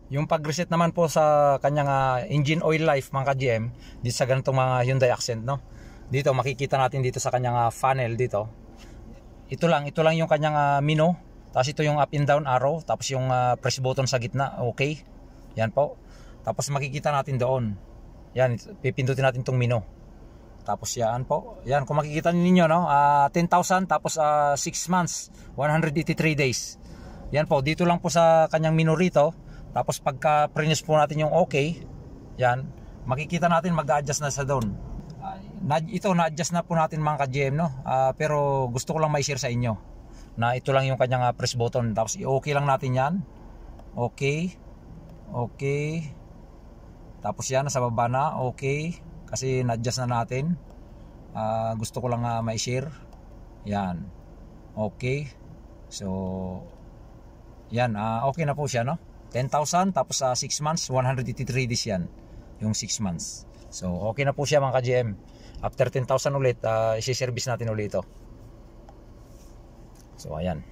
Yung pag-reset naman po sa kanyang engine oil life mga ka-GM, dito sa ganitong mga Hyundai Accent, no? Dito makikita natin dito sa kanyang funnel dito. Ito lang yung kanyang menu. Tapos ito yung up and down arrow, tapos yung press button sa gitna, okay. Yan po. Tapos makikita natin doon. Yan, pipindutin natin tong menu. Tapos yan po. Yan, kung makikita ninyo, no, 10,000 tapos 6 months, 183 days. Yan po, dito lang po sa kanyang menu rito. Tapos pagka pre-news po natin yung okay, yan, makikita natin mag-adjust na sa doon. Ito na-adjust na po natin mga ka-GM, no? Pero gusto ko lang may share sa inyo na ito lang yung kanyang press button. Tapos i-okay lang natin yan. Okay. Okay. Tapos yan, nasa baba na. Okay. Kasi na-adjust na natin. Gusto ko lang may share. Yan. Okay. So yan, okay na po siya, no? 10,000 tapos 6 months, 183 days yan. Yung 6 months. So okay na po siya mga ka-GM. After 10,000 ulit, isi-service natin ulit ito. So ayan.